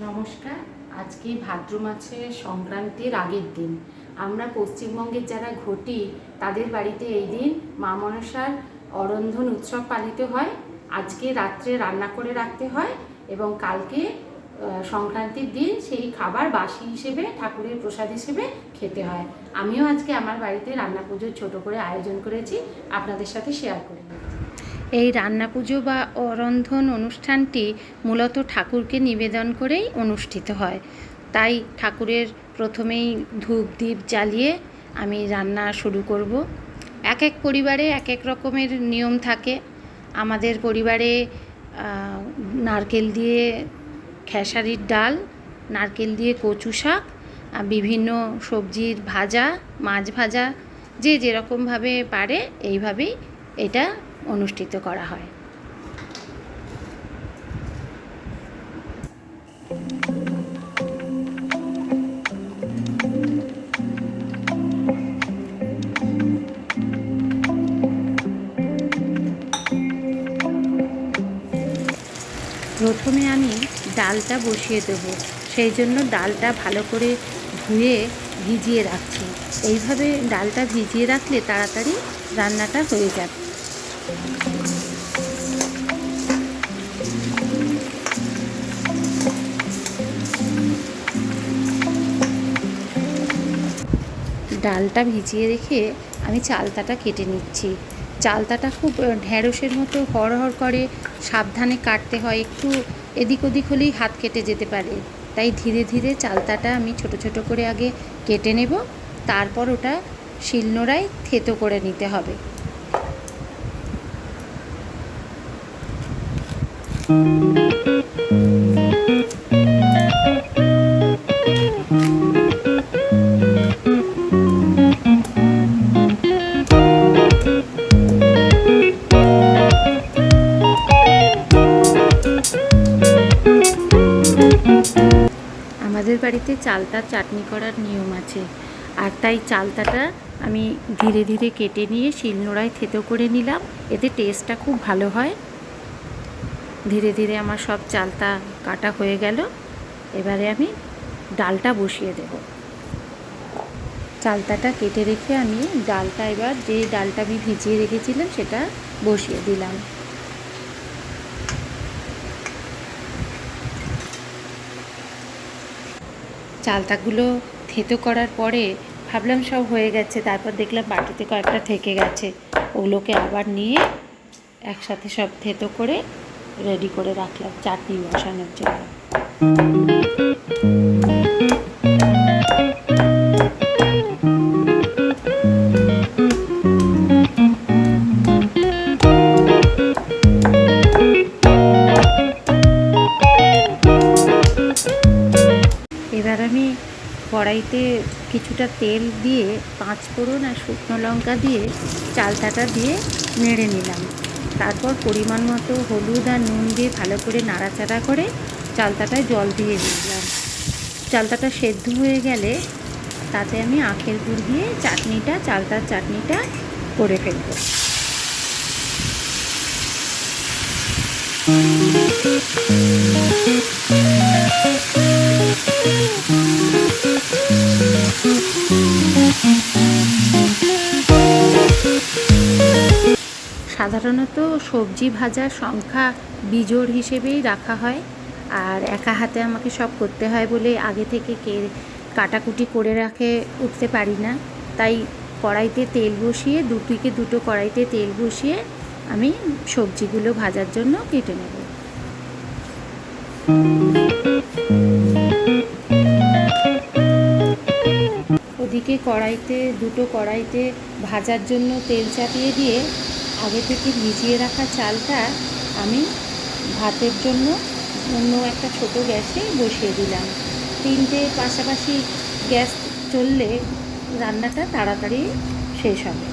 নমস্কার। আজকে ভাদ্র মাসের সংক্রান্তির আগের দিন। আমরা পশ্চিমবঙ্গের যারা ঘটি তাদের বাড়িতে এই দিন মা মনসার অরন্ধন উৎসব পালিত হয়। আজকে রাত্রে রান্না করে রাখতে হয় এবং কালকে সংক্রান্তির দিন সেই খাবার বাসি হিসেবে ঠাকুরের প্রসাদ হিসেবে খেতে হয়। আমিও আজকে আমার বাড়িতে রান্না পুজোর ছোটো করে আয়োজন করেছি, আপনাদের সাথে শেয়ার করে নিচ্ছি। এই রান্না পুজো বা অরন্ধন অনুষ্ঠানটি মূলত ঠাকুরকে নিবেদন করেই অনুষ্ঠিত হয়। তাই ঠাকুরের প্রথমেই ধূপ দ্বীপ জ্বালিয়ে আমি রান্না শুরু করব। এক এক পরিবারে এক এক রকমের নিয়ম থাকে। আমাদের পরিবারে নারকেল দিয়ে খেসারির ডাল, নারকেল দিয়ে কচু শাক, বিভিন্ন সবজির ভাজা, মাছ ভাজা, যে যেরকমভাবে পারে এইভাবেই এটা অনুষ্ঠিত করা হয়। প্রথমে আমি ডালটা বসিয়ে দেবো, সেই জন্য ডালটা ভালো করে ধুয়ে ভিজিয়ে রাখছি। এইভাবে ডালটা ভিজিয়ে রাখলে তাড়াতাড়ি রান্নাটা হয়ে যাবে। ডালটা ভিজিয়ে রেখে আমি চালতাটা কেটে নিচ্ছি। চালতাটা খুব ঢ্যাঁড়সের মতো হড়হড় করে সাবধানে কাটতে হয়, একটু এদিক ওদিক হলেই হাত কেটে যেতে পারে। তাই ধীরে ধীরে চালতাটা আমি ছোট ছোট করে আগে কেটে নেব, তারপর ওটা শিলনোড়ায় থেতো করে নিতে হবে। আমাদের বাড়িতে চালতার চাটনি করার নিয়ম আছে, আর তাই চালতাটা আমি ধীরে ধীরে কেটে নিয়ে শিলনোড়ায় থেতো করে নিলাম। এতে টেস্টটা খুব ভালো হয়। ধীরে ধীরে আমার সব চালতা কাটা হয়ে গেল। এবারে আমি ডালটা বসিয়ে দেব। চালতাটা কেটে রেখে আমি ডালটা, এবার যে ডালটা আমি ভিজিয়ে রেখেছিলাম সেটা বসিয়ে দিলাম। চালতাগুলো থেতো করার পরে ভাবলাম সব হয়ে গেছে, তারপর দেখলাম বাটিতে কয়েকটা থেকে গেছে। ওগুলোকে আবার নিয়ে একসাথে সব থেতো করে রেডি করে রাখলাম চাটনি বসানোর জন্য। এবার আমি কড়াইতে কিছুটা তেল দিয়ে 5 ফোড়ন আর শুকনো লঙ্কা দিয়ে চালতাটা দিয়ে নেড়ে নিলাম। তারপর পরিমাণ মতো হলুদ আর নুন দিয়ে ভালো করে নাড়াচাড়া করে চালতাটায় জল দিয়ে দিলাম। চালতাটা সেদ্ধ হয়ে গেলে তাতে আমি আখের গুড় দিয়ে চালতার চাটনিটা করে ফেলব। সাধারণত সবজি ভাজার সংখ্যা বিজোড় হিসেবেই রাখা হয়, আর একা হাতে আমাকে সব করতে হয় বলে আগে থেকে কাটাকুটি করে উঠতে পারি না। তাই কড়াইতে তেল বসিয়ে দুটো কড়াইতে তেল বসিয়ে আমি সবজিগুলো ভাজার জন্য কেটে নেব। ওদিকে দুটো কড়াইতে ভাজার জন্য তেল চাপিয়ে দিয়ে আগে থেকে ভিজিয়ে রাখা চালটা আমি ভাতের জন্য অন্য একটা ছোট গ্যাসে বসিয়ে দিলাম। 3টে পাশাপাশি গ্যাস চললে রান্নাটা তাড়াতাড়ি শেষ হবে।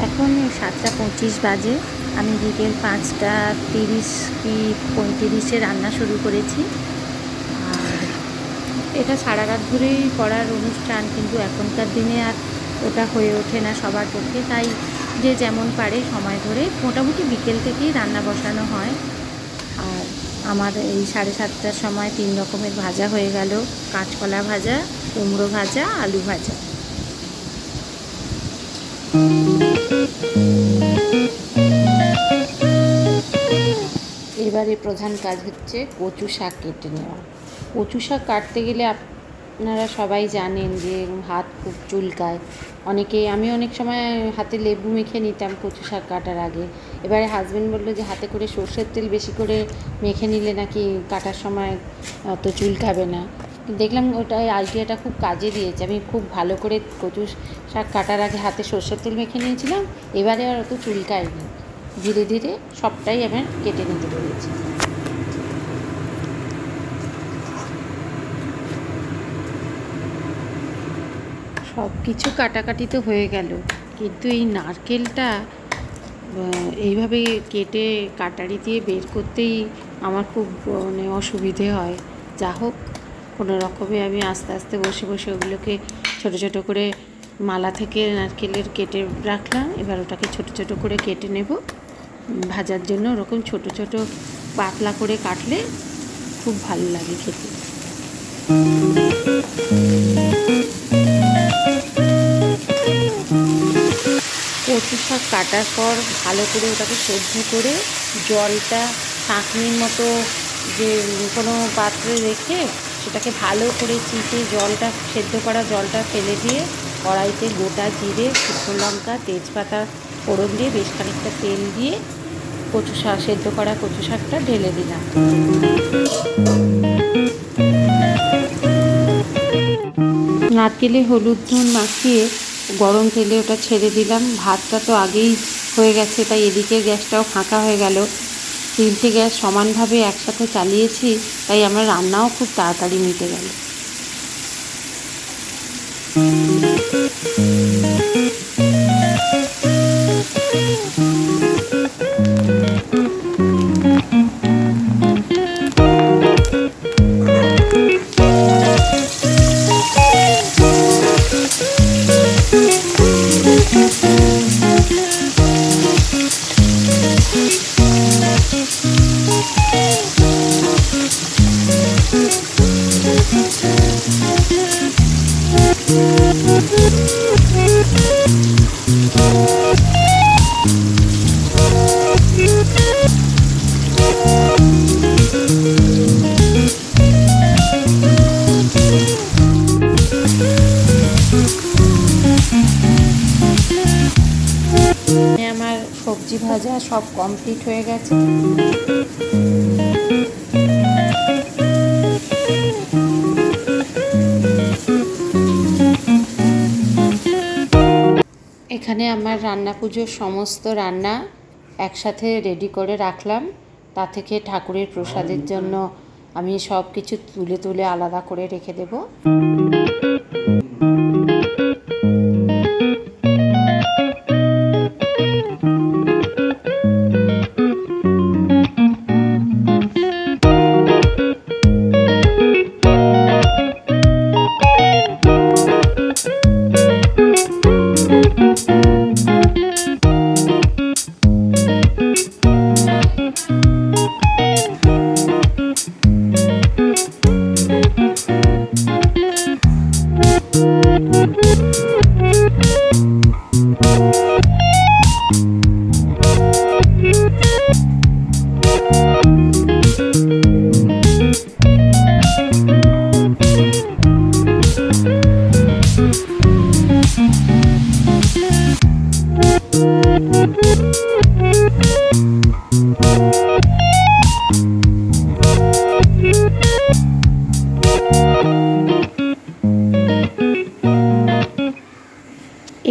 এখন 7:25 বাজে। আমি বিকেল 5:30 কি 35-এ রান্না শুরু করেছি। আর এটা সারা রাত ধরেই করার অনুষ্ঠান, কিন্তু এখনকার দিনে আর ওটা হয়ে ওঠে না সবার পক্ষে, তাই যে যেমন পারে সময় ধরে মোটামুটি বিকেল থেকেই রান্না বসানো হয়। আর আমার এই 7:30টার সময় 3 রকমের ভাজা হয়ে গেল: কাঁচকলা ভাজা, কুমড়ো ভাজা, আলু ভাজা। এবারে প্রধান কাজ হচ্ছে কচু শাক কেটে নেওয়া। কচু শাক কাটতে গেলে আপনারা সবাই জানেন যে হাত খুব চুলকায়। আমি অনেক সময় হাতে লেবু মেখে নিতাম কচু শাক কাটার আগে। এবারে হাজবেন্ড বললো যে হাতে করে সর্ষের তেল বেশি করে মেখে নিলে নাকি কাটার সময় অত চুলকাবে না। দেখলাম ওটা আইডিয়াটা খুব কাজে দিয়েছে। আমি খুব ভালো করে কচু শাক কাটার আগে হাতে সর্ষের তেল মেখে নিয়েছিলাম। এবারে আর অত চুলকায়নি, ধীরে ধীরে সবটাই আমার কেটে নিতে পেরেছি। সব কিছু কাটাকাটি তো হয়ে গেল, কিন্তু এই নারকেলটা এইভাবে কেটে কাটারি দিয়ে বের করতেই আমার খুব অসুবিধে হয়। যা হোক, কোনো রকমে আমি আস্তে আস্তে বসে বসে ওগুলোকে ছোটো ছোটো করে মালা থেকে নারকেলের কেটে রাখলাম। এবার ওটাকে ছোটো ছোটো করে কেটে নেব ভাজার জন্য। ওরকম ছোটো ছোটো পাতলা করে কাটলে খুব ভালো লাগে খেতে। কচু শাক কাটার পর ভালো করে ওটাকে সেদ্ধ করে জলটা ছাঁকনির মতো যে কোনো পাত্রে রেখে সেটাকে ভালো করে চিপে জলটা, সেদ্ধ করা জলটা ফেলে দিয়ে কড়াইতে গোটা জিরে, শুকনো লঙ্কা, তেজপাতা ফোড়ন দিয়ে বেশ খানিকটা তেল দিয়ে সেদ্ধ করা কচু শাকটা ঢেলে দিলাম। নারকেলে হলুদ নুন মাখিয়ে গরম তেলে ওটা ছেড়ে দিলাম। ভাতটা তো আগেই হয়ে গেছে, তাই এদিকের গ্যাসটাও ফাঁকা হয়ে গেল। 3টে গ্যাস সমানভাবে একসাথে চালিয়েছি, তাই আমার রান্নাও খুব তাড়াতাড়ি মিটে গেল। আমার সবজি ভাজা সব কমপ্লিট হয়ে গেছে। এখানে আমার রান্না পুজোর সমস্ত রান্না একসাথে রেডি করে রাখলাম। তা থেকে ঠাকুরের প্রসাদের জন্য আমি সব কিছু তুলে তুলে আলাদা করে রেখে দেব।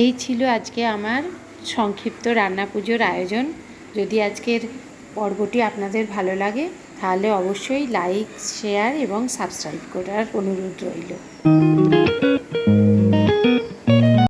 এই ছিল আজকে আমার সংক্ষিপ্ত রান্না পুজোর আয়োজন। যদি আজকের পর্বটি আপনাদের ভালো লাগে তাহলে অবশ্যই লাইক, শেয়ার এবং সাবস্ক্রাইব করার অনুরোধ রইল।